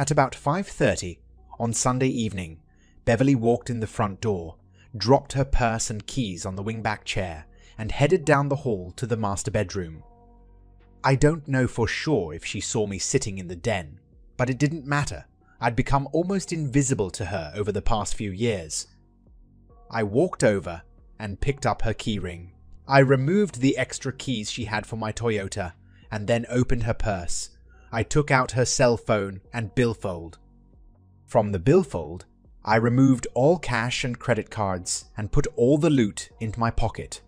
At about 5:30 on Sunday evening, Beverly walked in the front door, dropped her purse and keys on the wingback chair, and headed down the hall to the master bedroom. I don't know for sure if she saw me sitting in the den, but it didn't matter. I'd become almost invisible to her over the past few years. I walked over and picked up her keyring. I removed the extra keys she had for my Toyota and then opened her purse. I took out her cell phone and billfold. From the billfold, I removed all cash and credit cards and put all the loot into my pocket.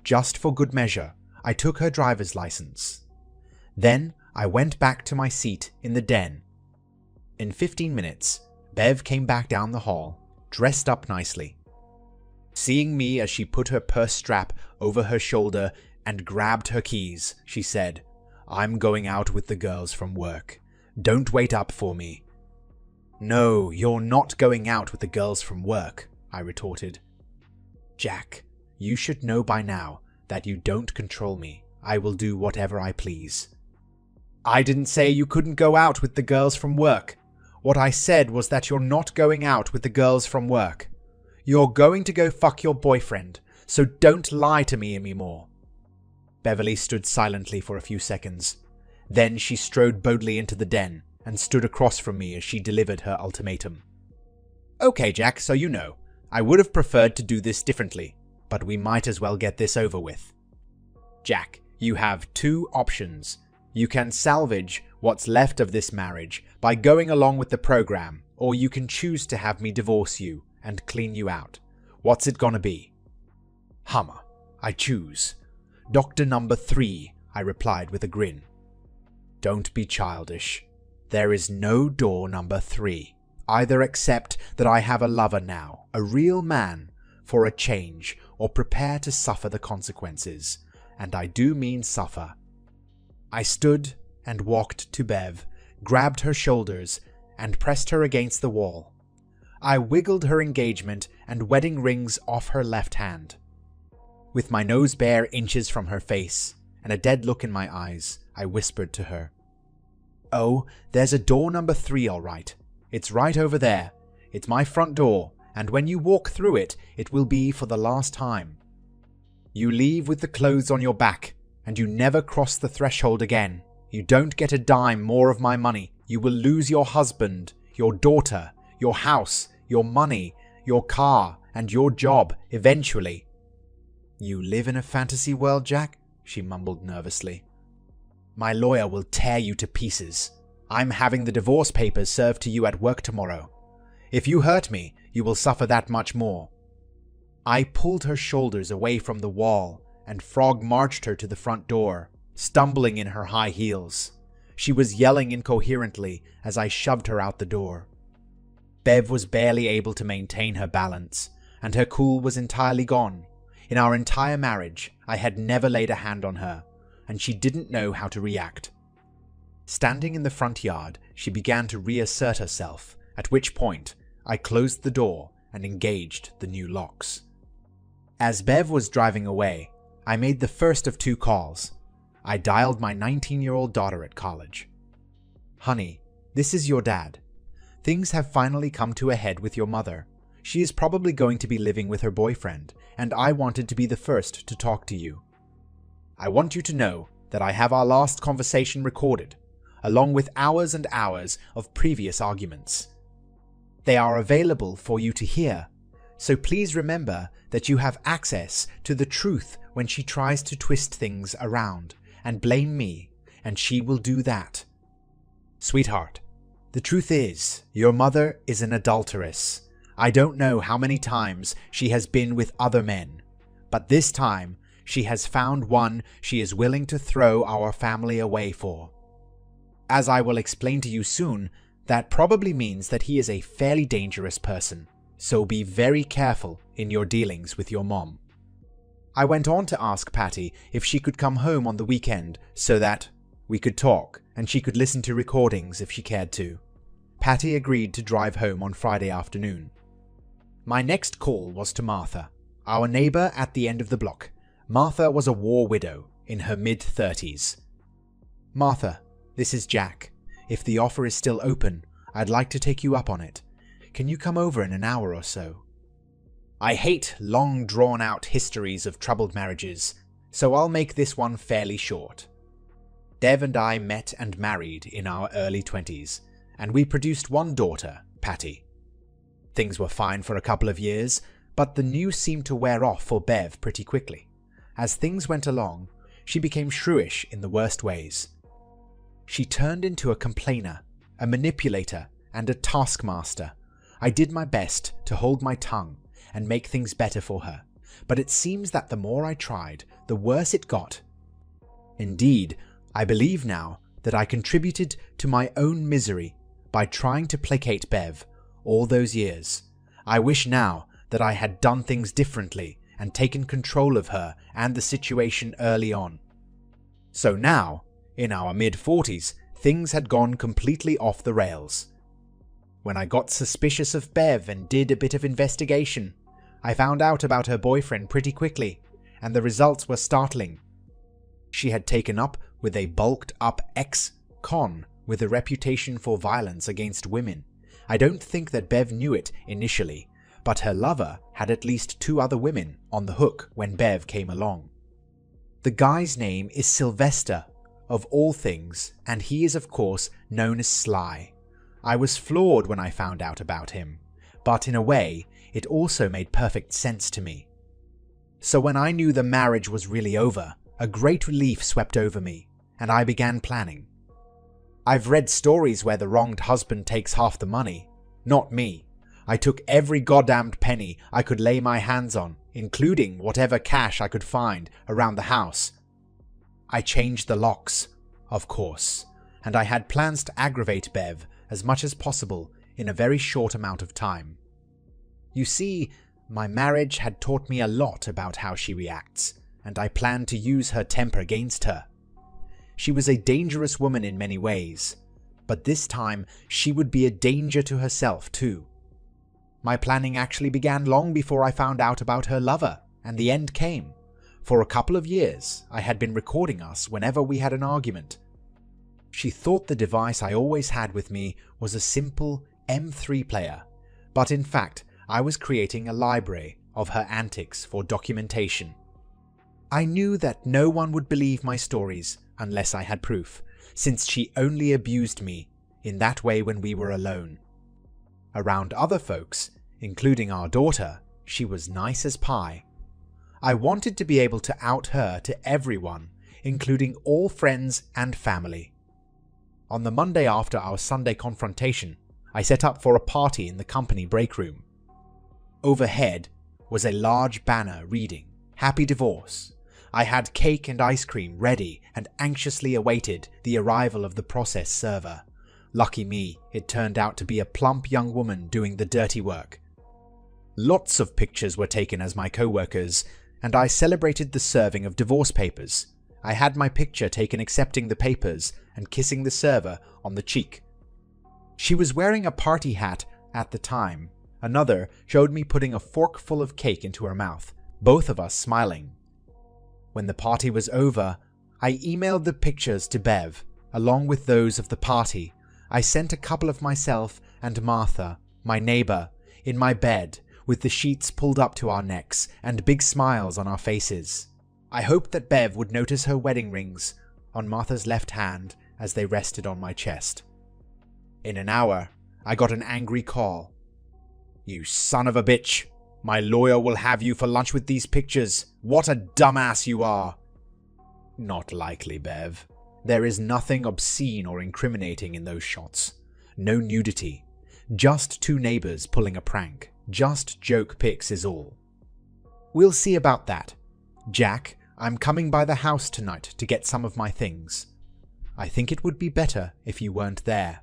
Just for good measure, I took her driver's license. Then I went back to my seat in the den. In 15 minutes, Bev came back down the hall, dressed up nicely. Seeing me as she put her purse strap over her shoulder and grabbed her keys, she said, "I'm going out with the girls from work. Don't wait up for me." "No, you're not going out with the girls from work," I retorted. "Jack, you should know by now that you don't control me. I will do whatever I please." "I didn't say you couldn't go out with the girls from work. What I said was that you're not going out with the girls from work. You're going to go fuck your boyfriend, so don't lie to me anymore." Beverly stood silently for a few seconds. Then she strode boldly into the den and stood across from me as she delivered her ultimatum. "Okay, Jack, so you know, I would have preferred to do this differently, but we might as well get this over with. Jack, you have two options. You can salvage what's left of this marriage by going along with the program, or you can choose to have me divorce you and clean you out. What's it gonna be?" "Hummer, I choose. Doctor number 3, I replied with a grin. "Don't be childish. There is no door number 3. Either accept that I have a lover now, a real man, for a change, or prepare to suffer the consequences. And I do mean suffer." I stood and walked to Bev, grabbed her shoulders, and pressed her against the wall. I wiggled her engagement and wedding rings off her left hand. With my nose bare inches from her face and a dead look in my eyes, I whispered to her, "Oh, there's a door number 3 all right. It's right over there. It's my front door, and when you walk through it, it will be for the last time. You leave with the clothes on your back, and you never cross the threshold again. You don't get a dime more of my money. You will lose your husband, your daughter, your house, your money, your car, and your job eventually." "You live in a fantasy world, Jack?" she mumbled nervously. "My lawyer will tear you to pieces. I'm having the divorce papers served to you at work tomorrow. If you hurt me, you will suffer that much more." I pulled her shoulders away from the wall and frog marched her to the front door, stumbling in her high heels. She was yelling incoherently as I shoved her out the door. Bev was barely able to maintain her balance, and her cool was entirely gone. In our entire marriage, I had never laid a hand on her, and she didn't know how to react. Standing in the front yard, she began to reassert herself, at which point I closed the door and engaged the new locks. As Bev was driving away, I made the first of 2 calls. I dialed my 19-year-old daughter at college. "Honey, this is your dad. Things have finally come to a head with your mother. She is probably going to be living with her boyfriend, and I wanted to be the first to talk to you. I want you to know that I have our last conversation recorded, along with hours and hours of previous arguments. They are available for you to hear, so please remember that you have access to the truth when she tries to twist things around and blame me, and she will do that. Sweetheart, the truth is, your mother is an adulteress. I don't know how many times she has been with other men, but this time she has found one she is willing to throw our family away for. As I will explain to you soon, that probably means that he is a fairly dangerous person, so be very careful in your dealings with your mom." I went on to ask Patty if she could come home on the weekend so that we could talk and she could listen to recordings if she cared to. Patty agreed to drive home on Friday afternoon. My next call was to Martha, our neighbor at the end of the block. Martha was a war widow in her mid-30s. "Martha, this is Jack. If the offer is still open, I'd like to take you up on it. Can you come over in an hour or so? I hate long drawn-out histories of troubled marriages, so I'll make this one fairly short. Dev and I met and married in our early 20s, and we produced one daughter, Patty. Things were fine for a couple of years, but the news seemed to wear off for Bev pretty quickly. As things went along, she became shrewish in the worst ways. She turned into a complainer, a manipulator, and a taskmaster. I did my best to hold my tongue and make things better for her, but it seems that the more I tried, the worse it got. Indeed, I believe now that I contributed to my own misery by trying to placate Bev all those years. I wish now that I had done things differently and taken control of her and the situation early on. So now, in our mid-40s, things had gone completely off the rails. When I got suspicious of Bev and did a bit of investigation, I found out about her boyfriend pretty quickly, and the results were startling. She had taken up with a bulked-up ex-con with a reputation for violence against women. I don't think that Bev knew it initially, but her lover had at least 2 other women on the hook when Bev came along. The guy's name is Sylvester, of all things, and he is of course known as Sly. I was floored when I found out about him, but in a way, it also made perfect sense to me. So when I knew the marriage was really over, a great relief swept over me, and I began planning. I've read stories where the wronged husband takes half the money. Not me. I took every goddamned penny I could lay my hands on, including whatever cash I could find around the house. I changed the locks, of course, and I had plans to aggravate Bev as much as possible in a very short amount of time. You see, my marriage had taught me a lot about how she reacts, and I planned to use her temper against her. She was a dangerous woman in many ways, but this time she would be a danger to herself too. My planning actually began long before I found out about her lover, and the end came. For a couple of years, I had been recording us whenever we had an argument. She thought the device I always had with me was a simple M3 player, but in fact, I was creating a library of her antics for documentation. I knew that no one would believe my stories unless I had proof, since she only abused me in that way when we were alone. Around other folks, including our daughter, she was nice as pie. I wanted to be able to out her to everyone, including all friends and family. On the Monday after our Sunday confrontation, I set up for a party in the company break room. Overhead was a large banner reading, "Happy Divorce." I had cake and ice cream ready and anxiously awaited the arrival of the process server. Lucky me, it turned out to be a plump young woman doing the dirty work. Lots of pictures were taken as my co-workers, and I celebrated the serving of divorce papers. I had my picture taken accepting the papers and kissing the server on the cheek. She was wearing a party hat at the time. Another showed me putting a fork full of cake into her mouth, both of us smiling. When the party was over, I emailed the pictures to Bev, along with those of the party. I sent a couple of myself and Martha, my neighbor, in my bed with the sheets pulled up to our necks and big smiles on our faces. I hoped that Bev would notice her wedding rings on Martha's left hand as they rested on my chest. In an hour, I got an angry call. "You son of a bitch! My lawyer will have you for lunch with these pictures. What a dumbass you are!" Not likely, Bev. There is nothing obscene or incriminating in those shots. No nudity. Just 2 neighbors pulling a prank. Just joke pics is all. We'll see about that. Jack, I'm coming by the house tonight to get some of my things. I think it would be better if you weren't there.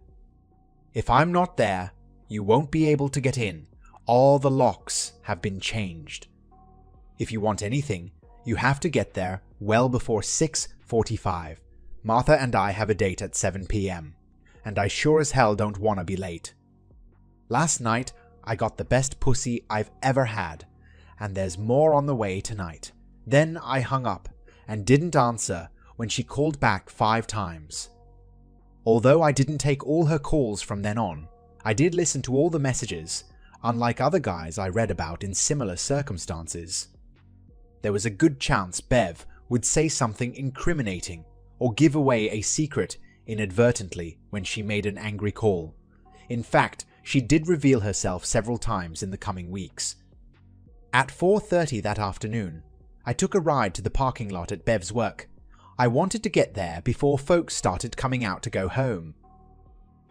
If I'm not there, you won't be able to get in. All the locks have been changed. If you want anything, you have to get there well before 6:45. Martha and I have a date at 7 p.m, and I sure as hell don't want to be late. Last night, I got the best pussy I've ever had, and there's more on the way tonight. Then I hung up and didn't answer when she called back 5 times. Although I didn't take all her calls from then on, I did listen to all the messages, unlike other guys I read about in similar circumstances. There was a good chance Bev would say something incriminating or give away a secret inadvertently when she made an angry call. In fact, she did reveal herself several times in the coming weeks. At 4:30 that afternoon, I took a ride to the parking lot at Bev's work. I wanted to get there before folks started coming out to go home.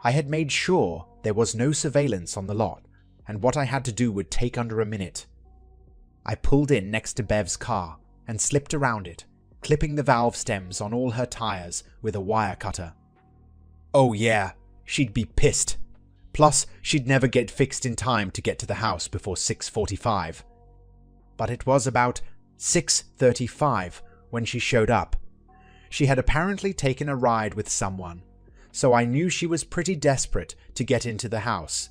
I had made sure there was no surveillance on the lot, and what I had to do would take under a minute. I pulled in next to Bev's car and slipped around it, clipping the valve stems on all her tires with a wire cutter. Oh yeah, she'd be pissed. Plus, she'd never get fixed in time to get to the house before 6:45. But it was about 6:35 when she showed up. She had apparently taken a ride with someone, so I knew she was pretty desperate to get into the house.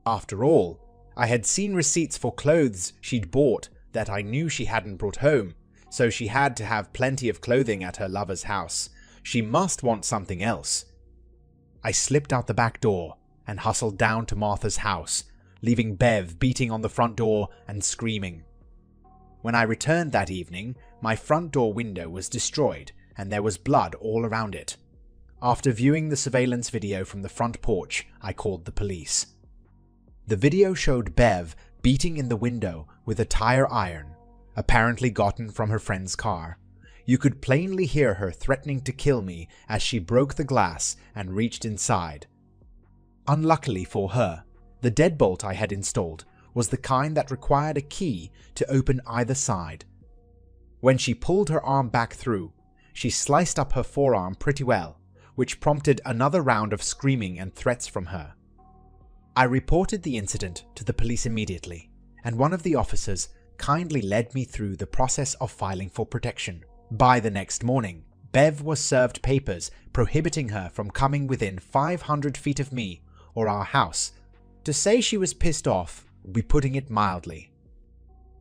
After all, I had seen receipts for clothes she'd bought that I knew she hadn't brought home, so she had to have plenty of clothing at her lover's house. She must want something else. I slipped out the back door and hustled down to Martha's house, leaving Bev beating on the front door and screaming. When I returned that evening, my front door window was destroyed and there was blood all around it. After viewing the surveillance video from the front porch, I called the police. The video showed Bev beating in the window with a tire iron, apparently gotten from her friend's car. You could plainly hear her threatening to kill me as she broke the glass and reached inside. Unluckily for her, the deadbolt I had installed was the kind that required a key to open either side. When she pulled her arm back through, she sliced up her forearm pretty well, which prompted another round of screaming and threats from her. I reported the incident to the police immediately, and one of the officers kindly led me through the process of filing for protection. By the next morning, Bev was served papers prohibiting her from coming within 500 feet of me or our house. To say she was pissed off would be putting it mildly.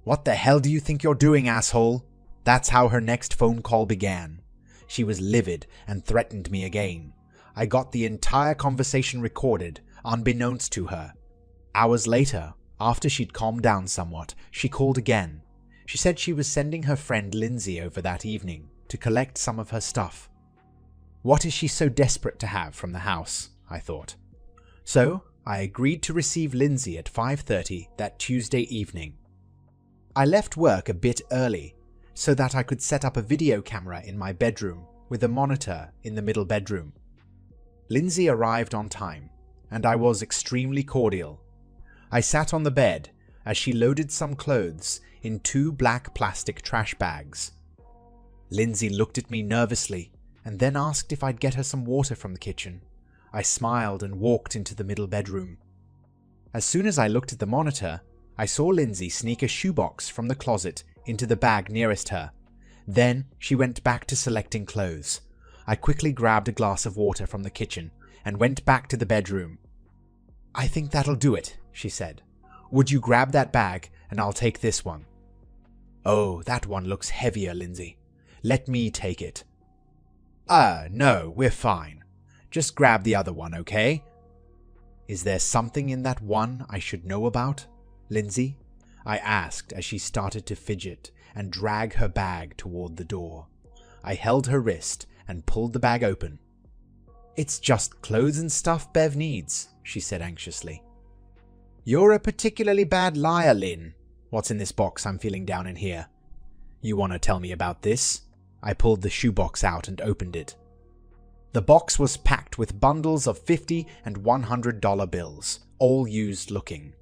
"What the hell do you think you're doing, asshole?" That's how her next phone call began. She was livid and threatened me again. I got the entire conversation recorded, unbeknownst to her. Hours later, after she'd calmed down somewhat, she called again. She said she was sending her friend Lindsay over that evening to collect some of her stuff. What is she so desperate to have from the house, I thought. So, I agreed to receive Lindsay at 5:30 that Tuesday evening. I left work a bit early so that I could set up a video camera in my bedroom with a monitor in the middle bedroom. Lindsay arrived on time, and I was extremely cordial. I sat on the bed as she loaded some clothes in 2 black plastic trash bags. Lindsay looked at me nervously and then asked if I'd get her some water from the kitchen. I smiled and walked into the middle bedroom. As soon as I looked at the monitor, I saw Lindsay sneak a shoebox from the closet into the bag nearest her. Then she went back to selecting clothes. I quickly grabbed a glass of water from the kitchen and went back to the bedroom. "I think that'll do it," she said. "Would you grab that bag and I'll take this one?" "Oh, that one looks heavier, Lindsay. Let me take it." No, we're fine. Just grab the other one, okay?" "Is there something in that one I should know about, Lindsay?" I asked as she started to fidget and drag her bag toward the door. I held her wrist and pulled the bag open. "It's just clothes and stuff Bev needs," she said anxiously. "You're a particularly bad liar, Lynn. What's in this box I'm feeling down in here? You want to tell me about this?" I pulled the shoebox out and opened it. The box was packed with bundles of $50 and $100 bills, all used looking.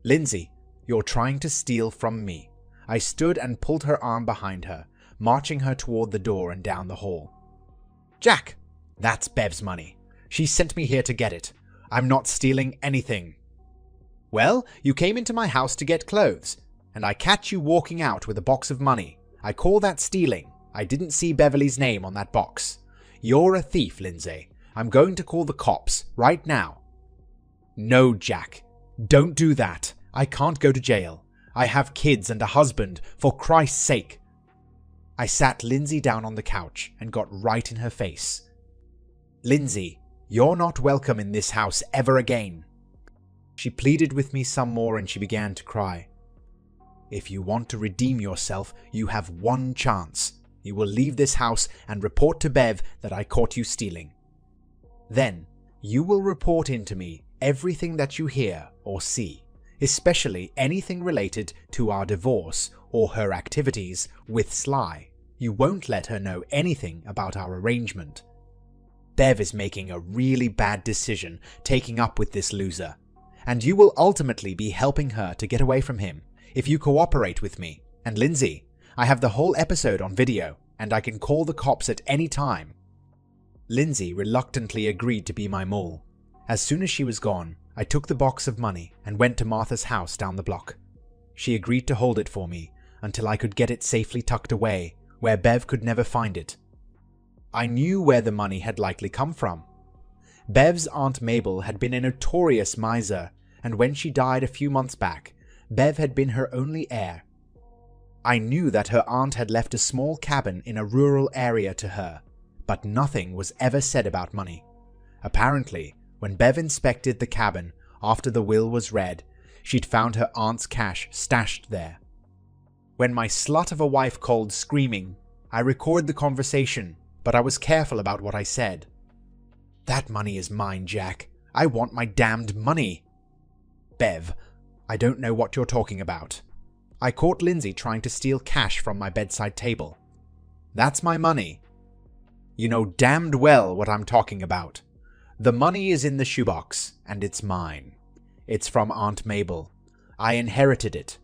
"Lindsay, you're trying to steal from me." I stood and pulled her arm behind her, marching her toward the door and down the hall. "Jack, that's Bev's money. She sent me here to get it. I'm not stealing anything." "Well, you came into my house to get clothes, and I catch you walking out with a box of money. I call that stealing. I didn't see Beverly's name on that box. You're a thief, Lindsay. I'm going to call the cops right now." "No, Jack. Don't do that. I can't go to jail. I have kids and a husband, for Christ's sake." I sat Lindsay down on the couch and got right in her face. "Lindsay, You're not welcome in this house ever again." She pleaded with me some more and she began to cry. "If you want to redeem yourself, you have one chance. You will leave this house and report to Bev that I caught you stealing. Then, you will report into me everything that you hear or see, especially anything related to our divorce or her activities with Sly. You won't let her know anything about our arrangement. Bev is making a really bad decision taking up with this loser, and you will ultimately be helping her to get away from him if you cooperate with me. And Lindsay, I have the whole episode on video, and I can call the cops at any time." Lindsay reluctantly agreed to be my mole. As soon as she was gone, I took the box of money and went to Martha's house down the block. She agreed to hold it for me until I could get it safely tucked away where Bev could never find it. I knew where the money had likely come from. Bev's Aunt Mabel had been a notorious miser, and when she died a few months back, Bev had been her only heir. I knew that her aunt had left a small cabin in a rural area to her, but nothing was ever said about money. Apparently, when Bev inspected the cabin after the will was read, she'd found her aunt's cash stashed there. When my slut of a wife called screaming, I recorded the conversation, but I was careful about what I said. "That money is mine, Jack. I want my damned money." "Bev, I don't know what you're talking about. I caught Lindsay trying to steal cash from my bedside table. That's my money. You know damned well what I'm talking about. The money is in the shoebox, and it's mine. It's from Aunt Mabel. I inherited it."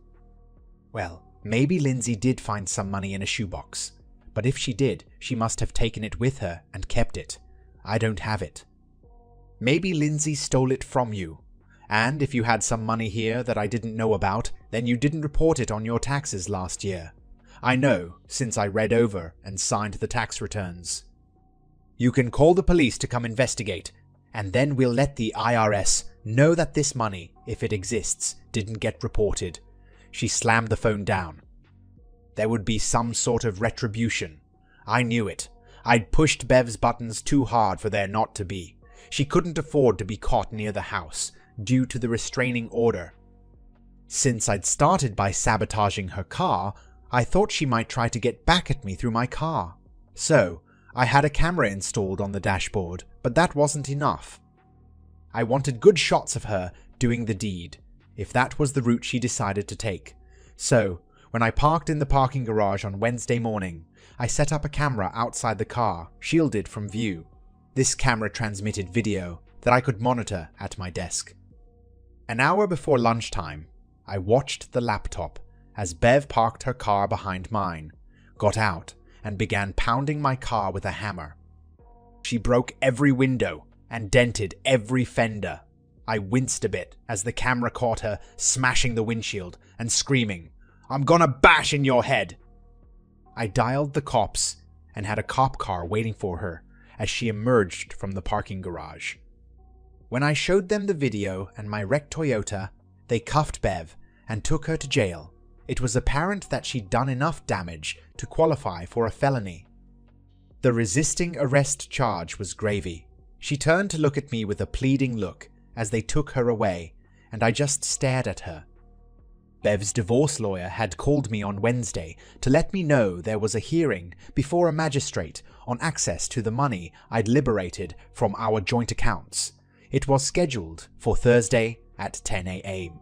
Well, maybe Lindsay did find some money in a shoebox, but if she did, she must have taken it with her and kept it. I don't have it. Maybe Lindsay stole it from you, and if you had some money here that I didn't know about, then you didn't report it on your taxes last year. I know, since I read over and signed the tax returns. You can call the police to come investigate, and then we'll let the IRS know that this money, if it exists, didn't get reported. She slammed the phone down. There would be some sort of retribution. I knew it. I'd pushed Bev's buttons too hard for there not to be. She couldn't afford to be caught near the house, due to the restraining order. Since I'd started by sabotaging her car, I thought she might try to get back at me through my car. So, I had a camera installed on the dashboard, but that wasn't enough. I wanted good shots of her doing the deed, if that was the route she decided to take. So, when I parked in the parking garage on Wednesday morning, I set up a camera outside the car, shielded from view. This camera transmitted video that I could monitor at my desk. An hour before lunchtime, I watched the laptop as Bev parked her car behind mine, got out, and began pounding my car with a hammer. She broke every window and dented every fender. I winced a bit as the camera caught her smashing the windshield and screaming, "I'm gonna bash in your head!" I dialed the cops and had a cop car waiting for her as she emerged from the parking garage. When I showed them the video and my wrecked Toyota, they cuffed Bev and took her to jail. It was apparent that she'd done enough damage to qualify for a felony. The resisting arrest charge was gravy. She turned to look at me with a pleading look as they took her away, and I just stared at her. Bev's divorce lawyer had called me on Wednesday to let me know there was a hearing before a magistrate on access to the money I'd liberated from our joint accounts. It was scheduled for Thursday at 10 a.m.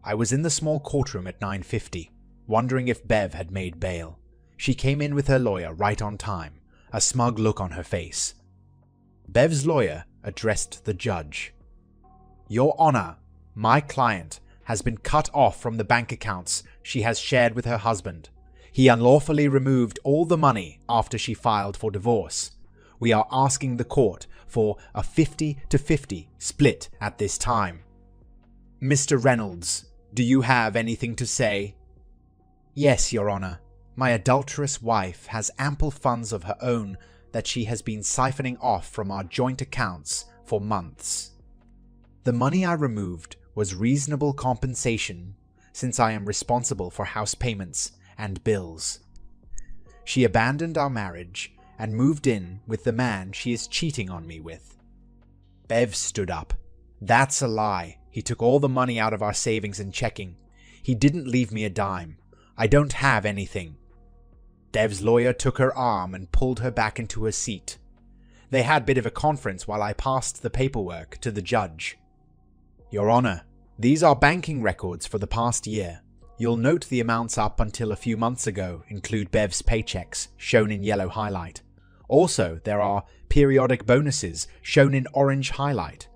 I was in the small courtroom at 9:50, wondering if Bev had made bail. She came in with her lawyer right on time, a smug look on her face. Bev's lawyer addressed the judge. "Your Honor, my client has been cut off from the bank accounts she has shared with her husband. He unlawfully removed all the money after she filed for divorce. We are asking the court for a 50-50 split at this time. Mr. Reynolds, do you have anything to say?" "Yes, Your Honor. My adulterous wife has ample funds of her own that she has been siphoning off from our joint accounts for months. The money I removed was reasonable compensation since I am responsible for house payments and bills. She abandoned our marriage and moved in with the man she is cheating on me with. Bev stood up. That's a lie. He took all the money out of our savings and checking. He didn't leave me a dime. I don't have anything. Dev's lawyer took her arm and pulled her back into her seat. They had a bit of a conference while I passed the paperwork to the judge. Your Honor, these are banking records for the past year. You'll note the amounts up until a few months ago include Bev's paychecks, shown in yellow highlight. Also, there are periodic bonuses, shown in orange highlight.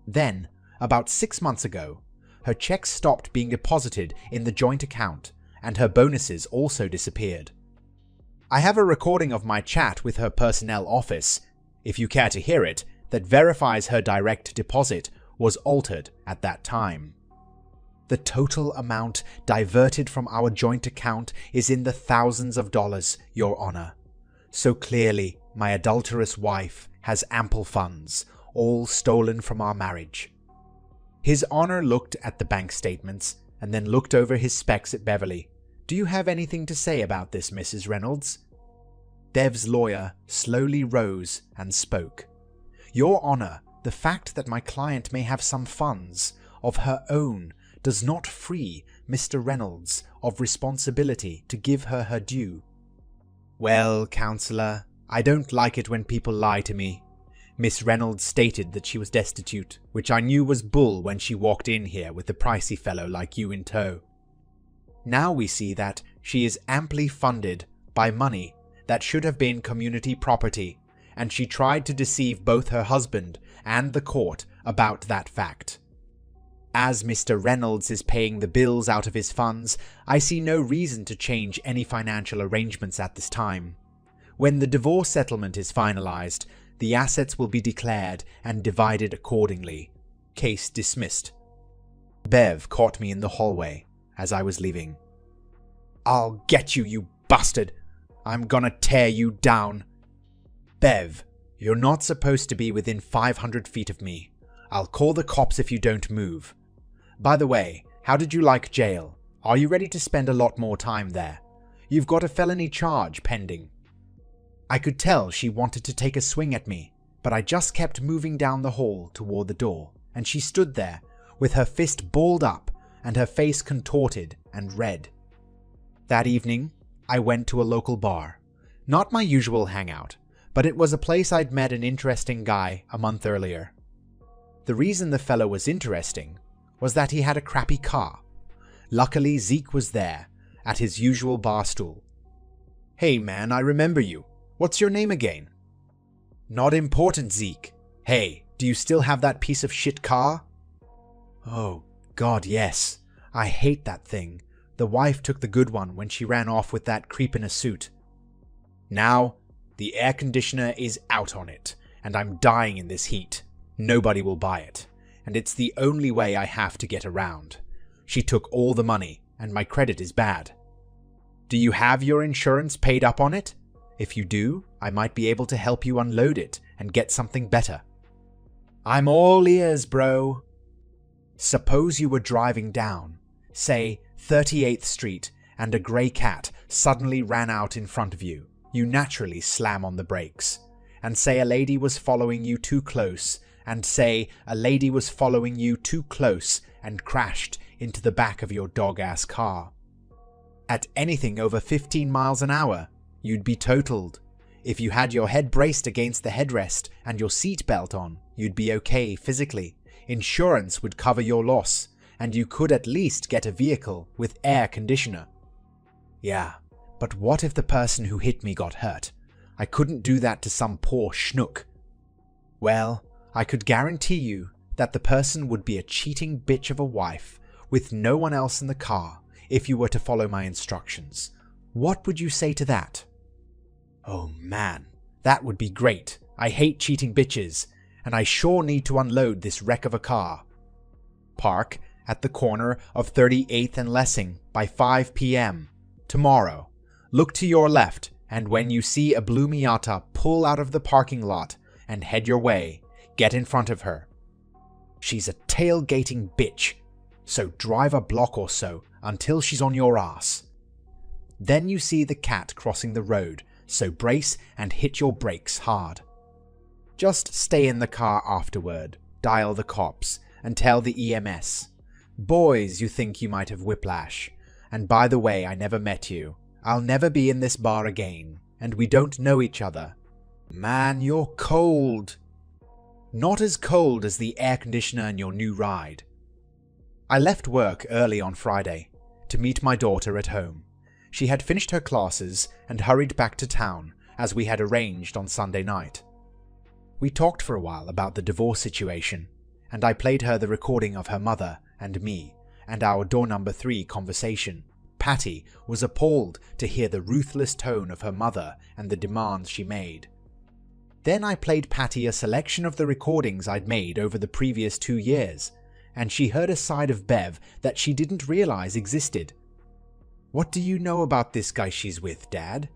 Then, about 6 months ago, her checks stopped being deposited in the joint account, and her bonuses also disappeared. I have a recording of my chat with her personnel office, if you care to hear it, that verifies her direct deposit was altered at that time. The total amount diverted from our joint account is in the thousands of dollars, Your Honor. So clearly, my adulterous wife has ample funds, all stolen from our marriage. His Honor looked at the bank statements and then looked over his specs at Beverly. Do you have anything to say about this, Mrs. Reynolds? Dev's lawyer slowly rose and spoke. Your Honor, the fact that my client may have some funds of her own does not free Mr. Reynolds of responsibility to give her her due. Well, Counselor, I don't like it when people lie to me. Miss Reynolds stated that she was destitute, which I knew was bull when she walked in here with a pricey fellow like you in tow. Now we see that she is amply funded by money that should have been community property, and she tried to deceive both her husband and the court about that fact. As Mr. Reynolds is paying the bills out of his funds, I see no reason to change any financial arrangements at this time. When the divorce settlement is finalized, the assets will be declared and divided accordingly. Case dismissed. Bev caught me in the hallway as I was leaving. I'll get you, you bastard! I'm gonna tear you down. Bev, you're not supposed to be within 500 feet of me. I'll call the cops if you don't move. By the way, how did you like jail? Are you ready to spend a lot more time there? You've got a felony charge pending. I could tell she wanted to take a swing at me, but I just kept moving down the hall toward the door, and she stood there with her fist balled up and her face contorted and red. That evening, I went to a local bar. Not my usual hangout, but it was a place I'd met an interesting guy a month earlier. The reason the fellow was interesting was that he had a crappy car. Luckily, Zeke was there, at his usual bar stool. Hey man, I remember you. What's your name again? Not important, Zeke. Hey, do you still have that piece of shit car? Oh, God, yes. I hate that thing. The wife took the good one when she ran off with that creep in a suit. Now, the air conditioner is out on it, and I'm dying in this heat. Nobody will buy it, and it's the only way I have to get around. She took all the money, and my credit is bad. Do you have your insurance paid up on it? If you do, I might be able to help you unload it and get something better. I'm all ears, bro. Suppose you were driving down, say 38th Street, and a grey cat suddenly ran out in front of you. You naturally slam on the brakes. And say a lady was following you too close, and say a lady was following you too close and crashed into the back of your dog-ass car. At anything over 15 miles an hour, you'd be totaled. If you had your head braced against the headrest and your seatbelt on, you'd be okay physically. Insurance would cover your loss, and you could at least get a vehicle with air conditioner. Yeah, but what if the person who hit me got hurt? I couldn't do that to some poor schnook. Well, I could guarantee you that the person would be a cheating bitch of a wife with no one else in the car if you were to follow my instructions. What would you say to that? Oh man, that would be great. I hate cheating bitches, and I sure need to unload this wreck of a car. Park at the corner of 38th and Lessing by 5 p.m. tomorrow. Look to your left, and when you see a blue Miata pull out of the parking lot and head your way, get in front of her. She's a tailgating bitch, so drive a block or so until she's on your ass. Then you see the cat crossing the road, so brace and hit your brakes hard. Just stay in the car afterward, dial the cops, and tell the EMS. Boys, you think you might have whiplash. And by the way, I never met you. I'll never be in this bar again, and we don't know each other. Man, you're cold. Not as cold as the air conditioner in your new ride. I left work early on Friday to meet my daughter at home. She had finished her classes and hurried back to town as we had arranged on Sunday night. We talked for a while about the divorce situation, and I played her the recording of her mother and me and our door number 3 conversation. Patty was appalled to hear the ruthless tone of her mother and the demands she made. Then I played Patty a selection of the recordings I'd made over the previous 2 years, and she heard a side of Bev that she didn't realize existed. What do you know about this guy she's with, Dad?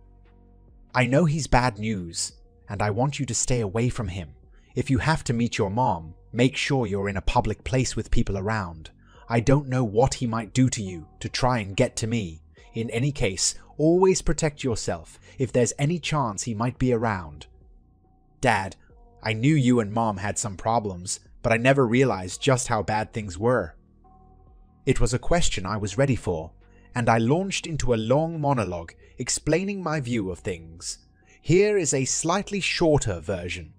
I know he's bad news, and I want you to stay away from him. If you have to meet your mom, make sure you're in a public place with people around. I don't know what he might do to you to try and get to me. In any case, always protect yourself if there's any chance he might be around. Dad, I knew you and Mom had some problems, but I never realized just how bad things were. It was a question I was ready for, and I launched into a long monologue explaining my view of things. Here is a slightly shorter version.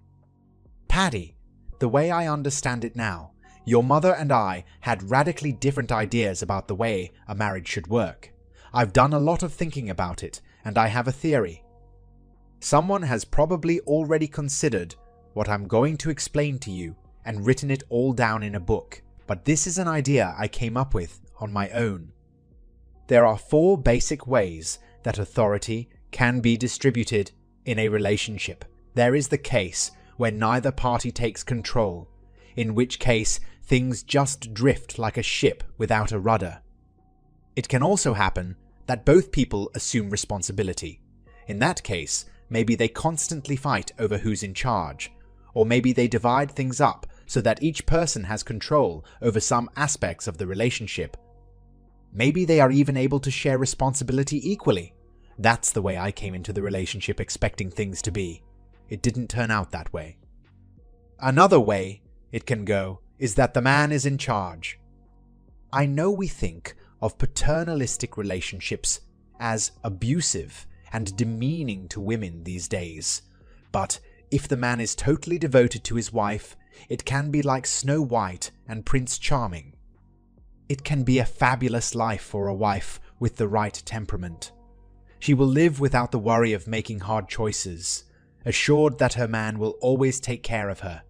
Patty, the way I understand it now, your mother and I had radically different ideas about the way a marriage should work. I've done a lot of thinking about it, and I have a theory. Someone has probably already considered what I'm going to explain to you and written it all down in a book, but this is an idea I came up with on my own. There are 4 basic ways that authority can be distributed in a relationship. There is the case where neither party takes control, in which case things just drift like a ship without a rudder. It can also happen that both people assume responsibility. In that case, maybe they constantly fight over who's in charge, or maybe they divide things up so that each person has control over some aspects of the relationship. Maybe they are even able to share responsibility equally. That's the way I came into the relationship expecting things to be. It didn't turn out that way. Another way it can go is that the man is in charge. I know we think of paternalistic relationships as abusive and demeaning to women these days, but if the man is totally devoted to his wife, it can be like Snow White and Prince Charming. It can be a fabulous life for a wife with the right temperament. She will live without the worry of making hard choices, assured that her man will always take care of her.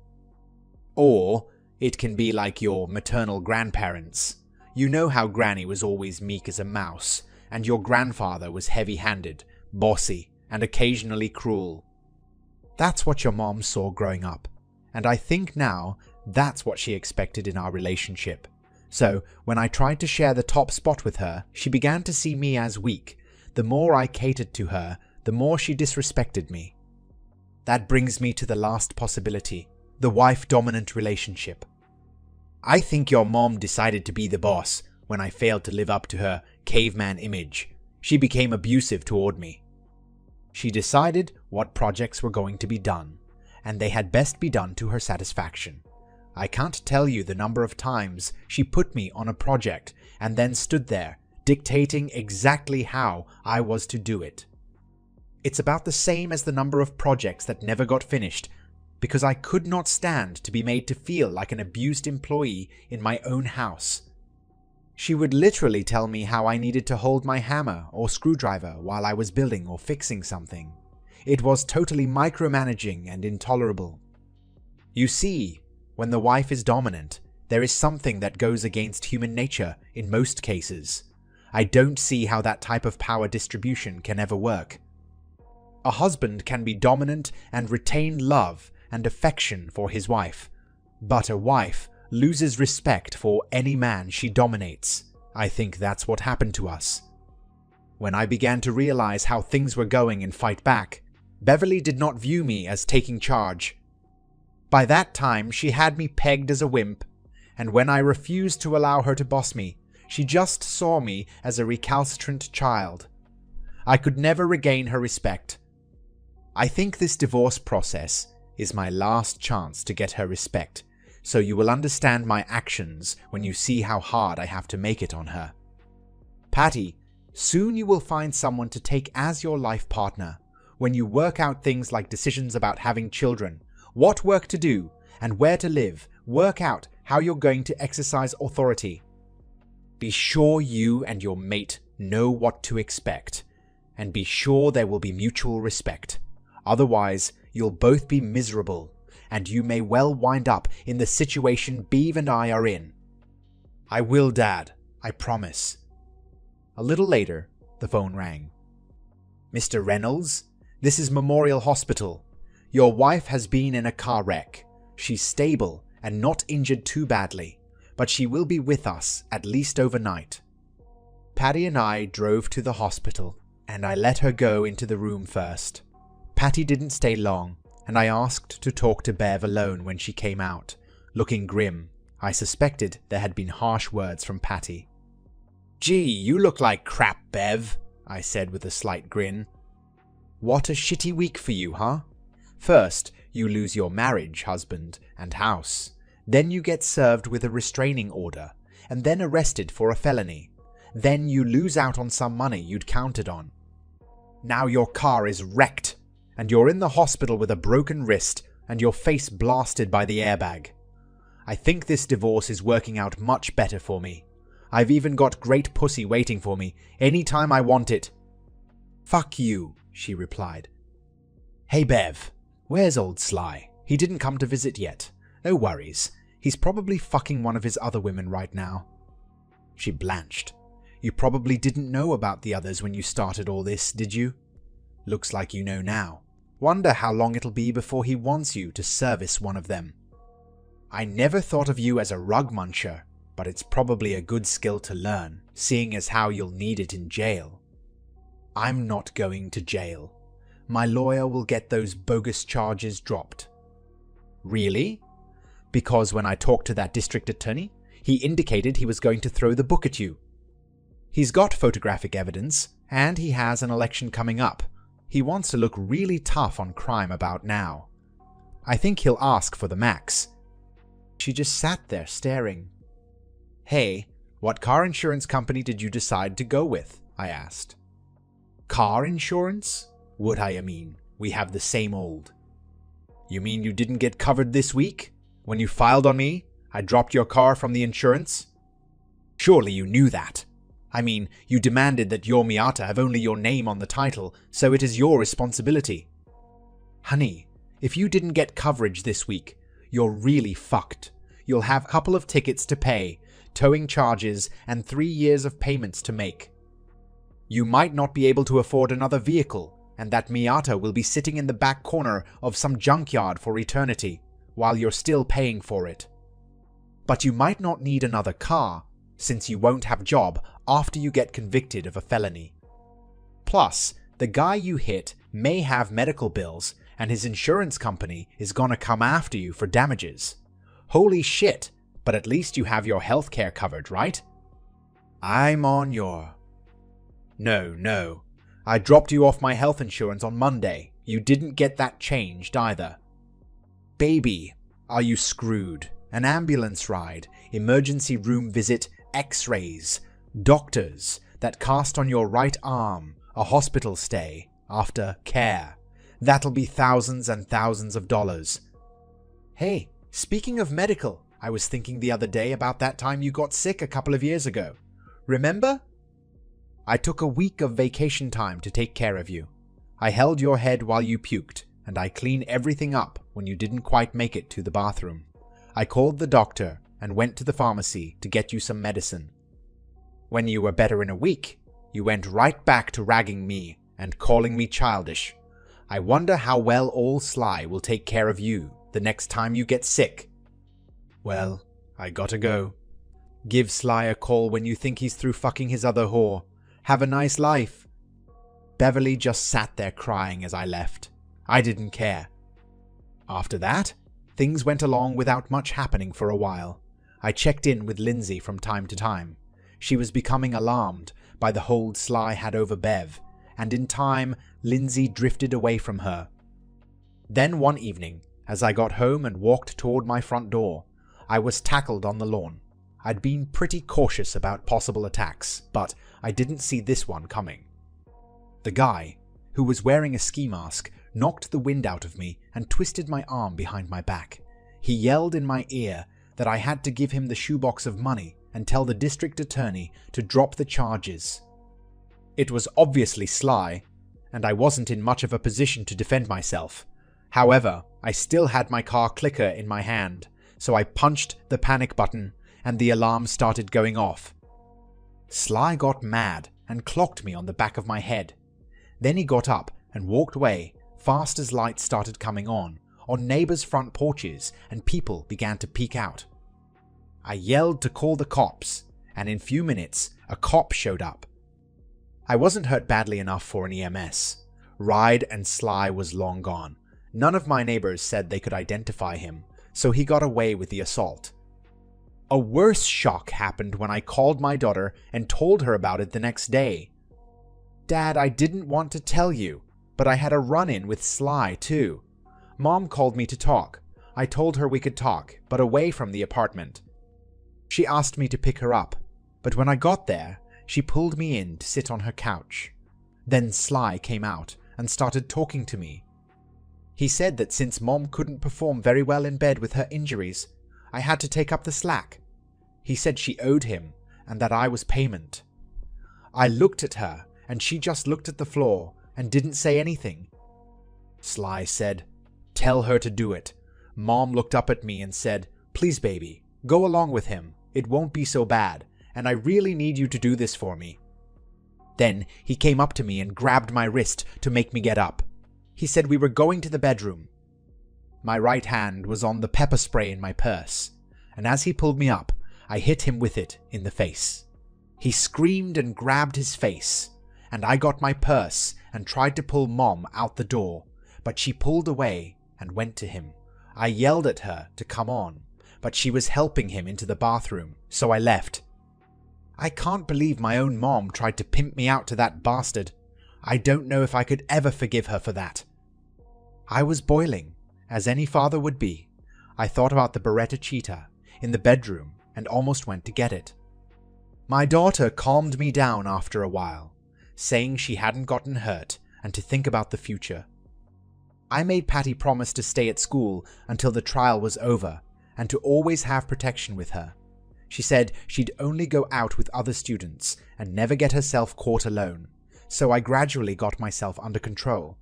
Or it can be like your maternal grandparents. You know how Granny was always meek as a mouse, and your grandfather was heavy-handed, bossy, and occasionally cruel. That's what your mom saw growing up, and I think now that's what she expected in our relationship. So, when I tried to share the top spot with her, she began to see me as weak. The more I catered to her, the more she disrespected me. That brings me to the last possibility, the wife-dominant relationship. I think your mom decided to be the boss when I failed to live up to her caveman image. She became abusive toward me. She decided what projects were going to be done, and they had best be done to her satisfaction. I can't tell you the number of times she put me on a project and then stood there, dictating exactly how I was to do it. It's about the same as the number of projects that never got finished, because I could not stand to be made to feel like an abused employee in my own house. She would literally tell me how I needed to hold my hammer or screwdriver while I was building or fixing something. It was totally micromanaging and intolerable. You see, when the wife is dominant, there is something that goes against human nature in most cases. I don't see how that type of power distribution can ever work. A husband can be dominant and retain love and affection for his wife, but a wife loses respect for any man she dominates. I think that's what happened to us. When I began to realize how things were going and fight back, Beverly did not view me as taking charge. By that time, she had me pegged as a wimp, and when I refused to allow her to boss me, she just saw me as a recalcitrant child. I could never regain her respect. I think this divorce process is my last chance to get her respect, so you will understand my actions when you see how hard I have to make it on her. Patty, soon you will find someone to take as your life partner. When you work out things like decisions about having children, what work to do, and where to live, work out how you're going to exercise authority. Be sure you and your mate know what to expect, and be sure there will be mutual respect. Otherwise, you'll both be miserable, and you may well wind up in the situation Beav and I are in. I will, Dad. I promise. A little later, the phone rang. Mr. Reynolds, this is Memorial Hospital. Your wife has been in a car wreck. She's stable and not injured too badly, but she will be with us at least overnight. Patty and I drove to the hospital, and I let her go into the room first. Patty didn't stay long, and I asked to talk to Bev alone when she came out. Looking grim, I suspected there had been harsh words from Patty. "Gee, you look like crap, Bev," I said with a slight grin. "What a shitty week for you, huh? First, you lose your marriage, husband, and house. Then you get served with a restraining order, and then arrested for a felony. Then you lose out on some money you'd counted on. Now your car is wrecked, and you're in the hospital with a broken wrist and your face blasted by the airbag. I think this divorce is working out much better for me. I've even got great pussy waiting for me anytime I want it." "Fuck you," she replied. "Hey Bev, where's old Sly? He didn't come to visit yet. No worries. He's probably fucking one of his other women right now." She blanched. "You probably didn't know about the others when you started all this, did you? Looks like you know now. Wonder how long it'll be before he wants you to service one of them. I never thought of you as a rug muncher, but it's probably a good skill to learn, seeing as how you'll need it in jail." "I'm not going to jail. My lawyer will get those bogus charges dropped." "Really?" "Because when I talked to that district attorney, he indicated he was going to throw the book at you. He's got photographic evidence, and he has an election coming up. He wants to look really tough on crime about now. I think he'll ask for the max." She just sat there staring. "Hey, what car insurance company did you decide to go with?" I asked. "Car insurance? Would I mean? We have the same old." "You mean you didn't get covered this week? When you filed on me, I dropped your car from the insurance? Surely you knew that. I mean, you demanded that your Miata have only your name on the title, so it is your responsibility." "Honey, if you didn't get coverage this week, you're really fucked. You'll have a couple of tickets to pay, towing charges, and 3 years of payments to make. You might not be able to afford another vehicle, and that Miata will be sitting in the back corner of some junkyard for eternity, while you're still paying for it. But you might not need another car, since you won't have a job after you get convicted of a felony. Plus, the guy you hit may have medical bills, and his insurance company is gonna come after you for damages. Holy shit, but at least you have your healthcare covered, right?" "I'm on your..." No. I dropped you off my health insurance on Monday. You didn't get that changed either." "Baby, are you screwed? An ambulance ride, emergency room visit, x-rays, doctors, that cast on your right arm, a hospital stay, after care. That'll be thousands and thousands of dollars." "Hey, speaking of medical, I was thinking the other day about that time you got sick a couple of years ago. Remember? I took a week of vacation time to take care of you. I held your head while you puked, and I cleaned everything up when you didn't quite make it to the bathroom. I called the doctor and went to the pharmacy to get you some medicine. When you were better in a week, you went right back to ragging me and calling me childish. I wonder how well old Sly will take care of you the next time you get sick." "Well, I gotta go. Give Sly a call when you think he's through fucking his other whore. Have a nice life." Beverly just sat there crying as I left. I didn't care. After that, things went along without much happening for a while. I checked in with Lindsay from time to time. She was becoming alarmed by the hold Sly had over Bev, and in time, Lindsay drifted away from her. Then one evening, As I got home and walked toward my front door, I was tackled on the lawn. I'd been pretty cautious about possible attacks, but I didn't see this one coming. The guy, who was wearing a ski mask, knocked the wind out of me and twisted my arm behind my back. He yelled in my ear that I had to give him the shoebox of money and tell the district attorney to drop the charges. It was obviously Sly, and I wasn't in much of a position to defend myself. However, I still had my car clicker in my hand, so I punched the panic button and the alarm started going off. Sly got mad and clocked me on the back of my head. Then he got up and walked away fast as lights started coming on neighbors' front porches and people began to peek out. I yelled to call the cops, and in a few minutes, a cop showed up. I wasn't hurt badly enough for an EMS. Ride and Sly was long gone. None of my neighbors said they could identify him, so he got away with the assault. A worse shock happened when I called my daughter and told her about it the next day. "Dad, I didn't want to tell you, but I had a run-in with Sly too. Mom called me to talk. I told her we could talk, but away from the apartment. She asked me to pick her up, but when I got there, she pulled me in to sit on her couch. Then Sly came out and started talking to me. He said that since Mom couldn't perform very well in bed with her injuries, I had to take up the slack. He said she owed him and that I was payment. I looked at her and she just looked at the floor and didn't say anything. Sly said, 'Tell her to do it.' Mom looked up at me and said, 'Please baby, go along with him. It won't be so bad, and I really need you to do this for me.' Then he came up to me and grabbed my wrist to make me get up. He said we were going to the bedroom. My right hand was on the pepper spray in my purse, and as he pulled me up, I hit him with it in the face. He screamed and grabbed his face, and I got my purse and tried to pull Mom out the door, but she pulled away and went to him. I yelled at her to come on, but she was helping him into the bathroom, so I left. I can't believe my own mom tried to pimp me out to that bastard. I don't know if I could ever forgive her for that. I was boiling, as any father would be. I thought about the Beretta cheetah in the bedroom and almost went to get it. My daughter calmed me down after a while, saying she hadn't gotten hurt and to think about the future. I made Patty promise to stay at school until the trial was over and to always have protection with her. She said she'd only go out with other students and never get herself caught alone, so I gradually got myself under control.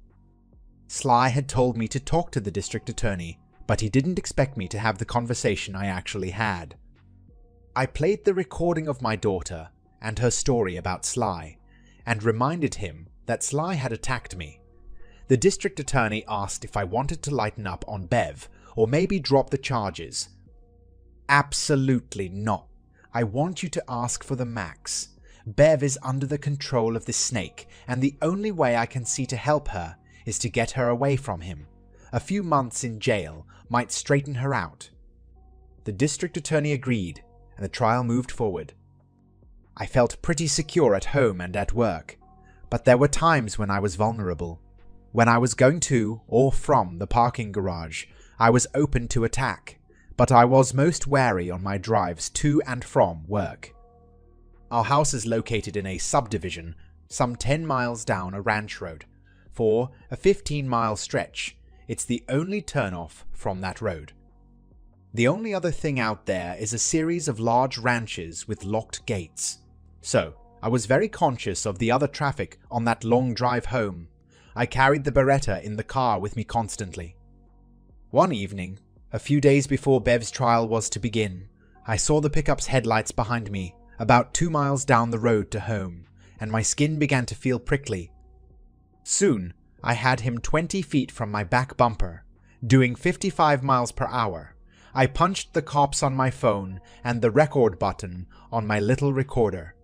Sly had told me to talk to the district attorney, but he didn't expect me to have the conversation I actually had. I played the recording of my daughter and her story about Sly, and reminded him that Sly had attacked me. The district attorney asked if I wanted to lighten up on Bev, or maybe drop the charges. Absolutely not. I want you to ask for the max. Bev is under the control of this snake, and the only way I can see to help her is to get her away from him. A few months in jail might straighten her out. The district attorney agreed, and the trial moved forward. I felt pretty secure at home and at work, but there were times when I was vulnerable. When I was going to or from the parking garage, I was open to attack, but I was most wary on my drives to and from work. Our house is located in a subdivision some 10 miles down a ranch road. For a 15-mile stretch, it's the only turnoff from that road. The only other thing out there is a series of large ranches with locked gates. So, I was very conscious of the other traffic on that long drive home. I carried the Beretta in the car with me constantly. One evening, a few days before Bev's trial was to begin, I saw the pickup's headlights behind me, about 2 miles down the road to home, and my skin began to feel prickly. Soon, I had him 20 feet from my back bumper, doing 55 miles per hour. I punched the cops on my phone and the record button on my little recorder.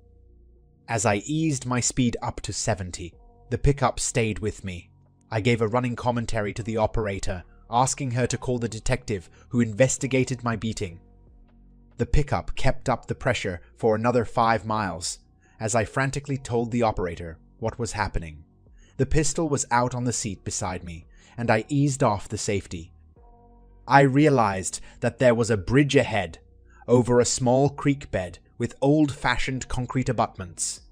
As I eased my speed up to 70, the pickup stayed with me. I gave a running commentary to the operator, asking her to call the detective who investigated my beating. The pickup kept up the pressure for another 5 miles, as I frantically told the operator what was happening. The pistol was out on the seat beside me, and I eased off the safety. I realized that there was a bridge ahead, over a small creek bed with old-fashioned concrete abutments.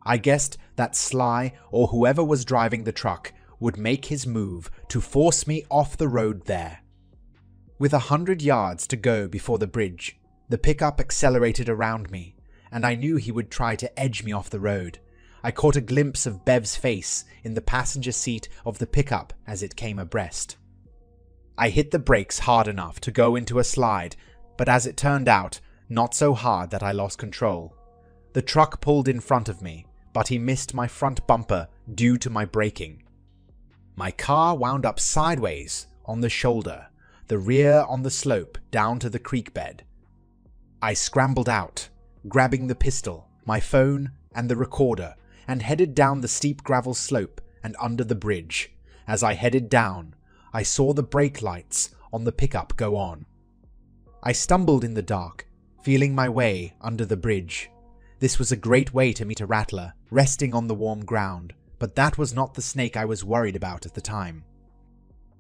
I guessed that Sly, or whoever was driving the truck, would make his move to force me off the road there. With 100 yards to go before the bridge, the pickup accelerated around me, and I knew he would try to edge me off the road. I caught a glimpse of Bev's face in the passenger seat of the pickup as it came abreast. I hit the brakes hard enough to go into a slide, but as it turned out, not so hard that I lost control. The truck pulled in front of me, but he missed my front bumper due to my braking. My car wound up sideways on the shoulder, the rear on the slope down to the creek bed. I scrambled out, grabbing the pistol, my phone, and the recorder, and headed down the steep gravel slope and under the bridge. As I headed down, I saw the brake lights on the pickup go on. I stumbled in the dark, feeling my way under the bridge. This was a great way to meet a rattler, resting on the warm ground, but that was not the snake I was worried about at the time.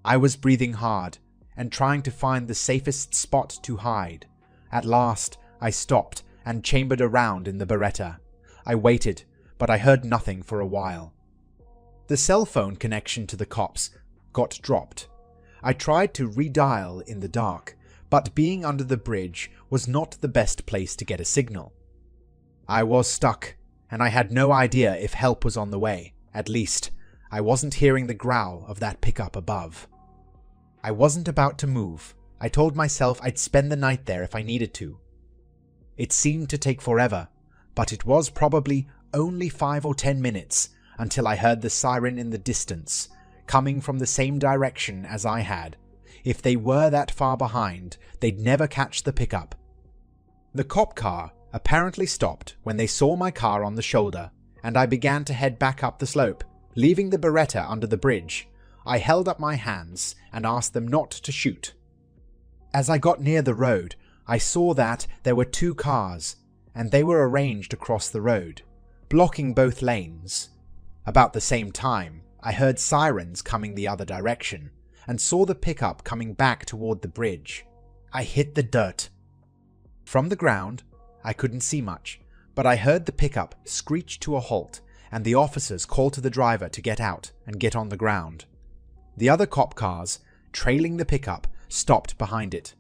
I was breathing hard and trying to find the safest spot to hide. At last, I stopped and chambered around in the Beretta. I waited, but I heard nothing for a while. The cell phone connection to the cops got dropped. I tried to redial in the dark, but being under the bridge was not the best place to get a signal. I was stuck, and I had no idea if help was on the way. At least, I wasn't hearing the growl of that pickup above. I wasn't about to move. I told myself I'd spend the night there if I needed to. It seemed to take forever, but it was probably only 5 or 10 minutes until I heard the siren in the distance, coming from the same direction as I had. If they were that far behind, they'd never catch the pickup. The cop car apparently stopped when they saw my car on the shoulder, and I began to head back up the slope, leaving the Beretta under the bridge. I held up my hands and asked them not to shoot. As I got near the road, I saw that there were 2 cars, and they were arranged across the road, blocking both lanes. About the same time, I heard sirens coming the other direction, and saw the pickup coming back toward the bridge. I hit the dirt. From the ground, I couldn't see much, but I heard the pickup screech to a halt, and the officers call to the driver to get out and get on the ground. The other cop cars, trailing the pickup, stopped behind it.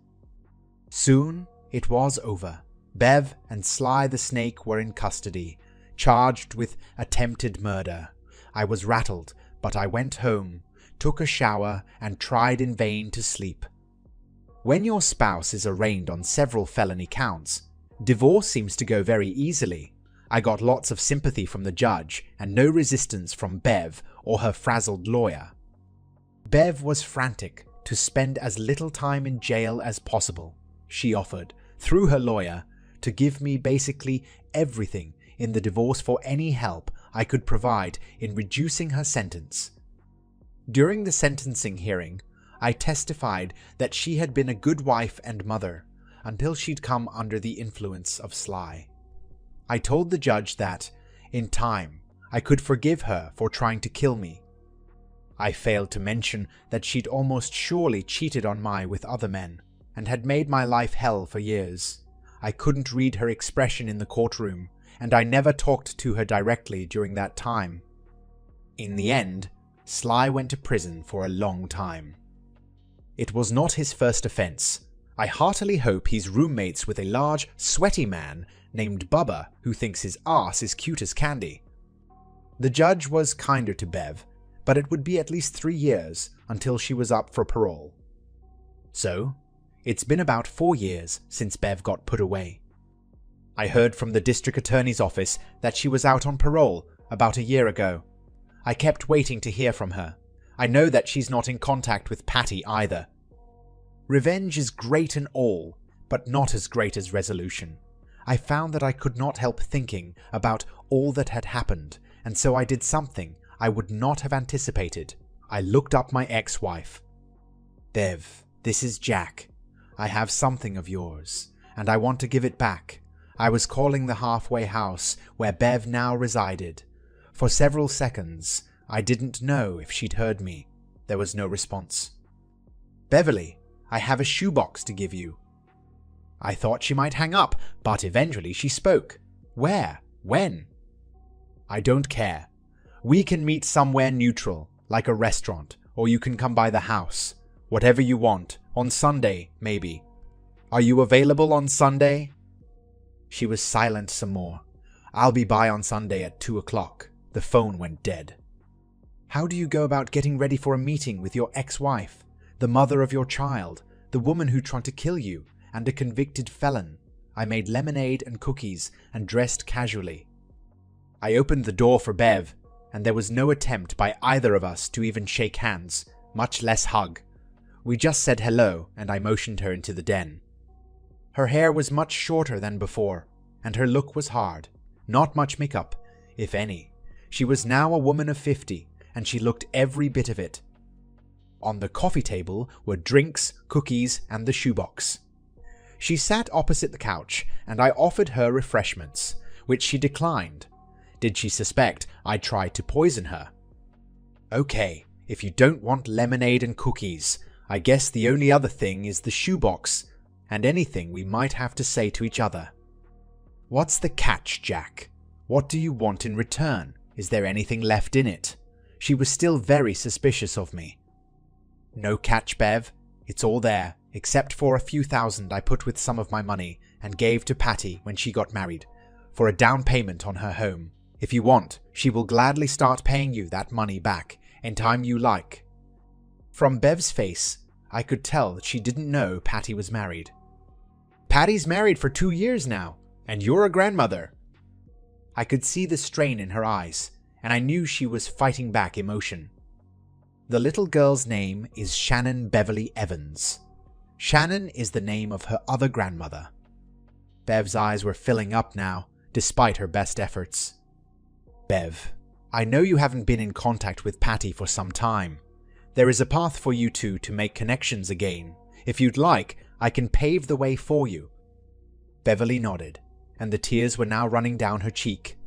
Soon, it was over. Bev and Sly the Snake were in custody, charged with attempted murder. I was rattled, but I went home, took a shower, and tried in vain to sleep. When your spouse is arraigned on several felony counts, divorce seems to go very easily. I got lots of sympathy from the judge and no resistance from Bev or her frazzled lawyer. Bev was frantic to spend as little time in jail as possible. She offered, through her lawyer, to give me basically everything in the divorce for any help I could provide in reducing her sentence. During the sentencing hearing, I testified that she had been a good wife and mother until she'd come under the influence of Sly. I told the judge that, in time, I could forgive her for trying to kill me. I failed to mention that she'd almost surely cheated on me with other men and had made my life hell for years. I couldn't read her expression in the courtroom, and I never talked to her directly during that time. In the end, Sly went to prison for a long time. It was not his first offense. I heartily hope he's roommates with a large, sweaty man named Bubba who thinks his ass is cute as candy. The judge was kinder to Bev, but it would be at least 3 years until she was up for parole. So, it's been about 4 years since Bev got put away. I heard from the district attorney's office that she was out on parole about a year ago. I kept waiting to hear from her. I know that she's not in contact with Patty either. Revenge is great and all, but not as great as resolution. I found that I could not help thinking about all that had happened, and so I did something I would not have anticipated. I looked up my ex-wife. Bev, this is Jack. I have something of yours, and I want to give it back. I was calling the halfway house where Bev now resided. For several seconds, I didn't know if she'd heard me. There was no response. Beverly, I have a shoebox to give you." I thought she might hang up, but eventually she spoke. "Where? When?" "I don't care. We can meet somewhere neutral, like a restaurant, or you can come by the house. Whatever you want. On Sunday, maybe. Are you available on Sunday?" She was silent some more. "I'll be by on Sunday at 2 o'clock. The phone went dead. "How do you go about getting ready for a meeting with your ex-wife, the mother of your child, the woman who tried to kill you, and a convicted felon?" I made lemonade and cookies and dressed casually. I opened the door for Bev, and there was no attempt by either of us to even shake hands, much less hug. We just said hello, and I motioned her into the den. Her hair was much shorter than before, and her look was hard. Not much makeup, if any. She was now a woman of 50, and she looked every bit of it. On the coffee table were drinks, cookies, and the shoebox. She sat opposite the couch, and I offered her refreshments, which she declined. Did she suspect I tried to poison her? "Okay, if you don't want lemonade and cookies, I guess the only other thing is the shoebox, and anything we might have to say to each other." "What's the catch, Jack? What do you want in return? Is there anything left in it?" She was still very suspicious of me. "No catch, Bev. It's all there, except for a few thousand I put with some of my money and gave to Patty when she got married, for a down payment on her home. If you want, she will gladly start paying you that money back in time you like." From Bev's face, I could tell that she didn't know Patty was married. "Patty's married for 2 years now, and you're a grandmother." I could see the strain in her eyes, and I knew she was fighting back emotion. "The little girl's name is Shannon Beverly Evans. Shannon is the name of her other grandmother." Bev's eyes were filling up now, despite her best efforts. "Bev, I know you haven't been in contact with Patty for some time. There is a path for you two to make connections again. If you'd like, I can pave the way for you." Beverly nodded, and the tears were now running down her cheek.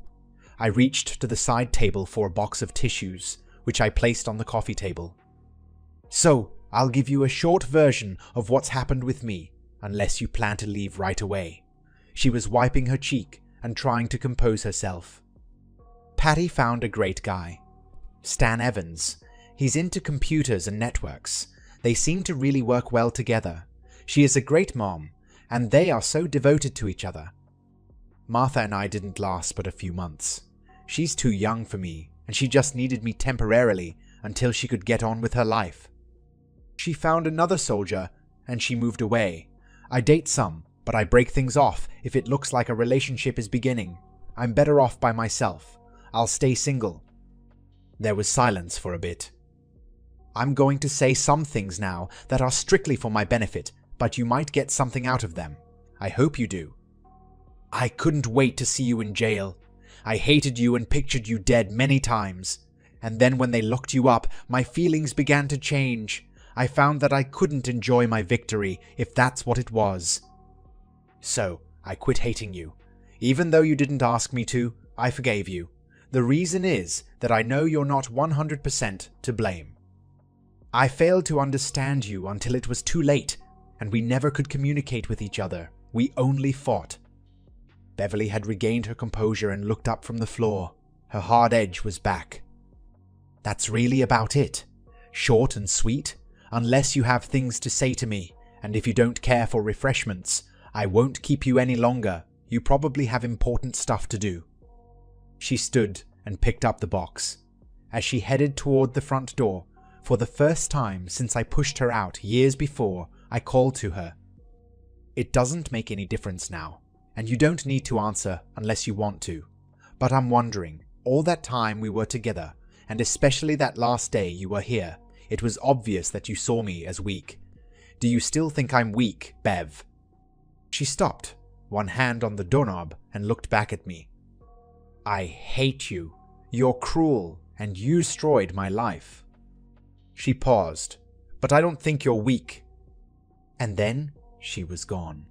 I reached to the side table for a box of tissues, which I placed on the coffee table. "So, I'll give you a short version of what's happened with me, unless you plan to leave right away." She was wiping her cheek and trying to compose herself. "Patty found a great guy. Stan Evans. He's into computers and networks. They seem to really work well together. She is a great mom, and they are so devoted to each other. Martha and I didn't last but a few months. She's too young for me, and she just needed me temporarily until she could get on with her life. She found another soldier, and she moved away. I date some, but I break things off if it looks like a relationship is beginning. I'm better off by myself. I'll stay single." There was silence for a bit. "I'm going to say some things now that are strictly for my benefit, but you might get something out of them. I hope you do. I couldn't wait to see you in jail. I hated you and pictured you dead many times. And then when they locked you up, my feelings began to change. I found that I couldn't enjoy my victory, if that's what it was. So, I quit hating you. Even though you didn't ask me to, I forgave you. The reason is that I know you're not 100% to blame. I failed to understand you until it was too late, and we never could communicate with each other. We only fought." Beverly had regained her composure and looked up from the floor. Her hard edge was back. "That's really about it. Short and sweet. Unless you have things to say to me, and if you don't care for refreshments, I won't keep you any longer. You probably have important stuff to do." She stood and picked up the box. As she headed toward the front door, for the first time since I pushed her out years before, I called to her. "It doesn't make any difference now, and you don't need to answer unless you want to. But I'm wondering, all that time we were together, and especially that last day you were here, it was obvious that you saw me as weak. Do you still think I'm weak, Bev?" She stopped, one hand on the doorknob, and looked back at me. "I hate you. You're cruel, and you destroyed my life." She paused. "But I don't think you're weak." And then she was gone.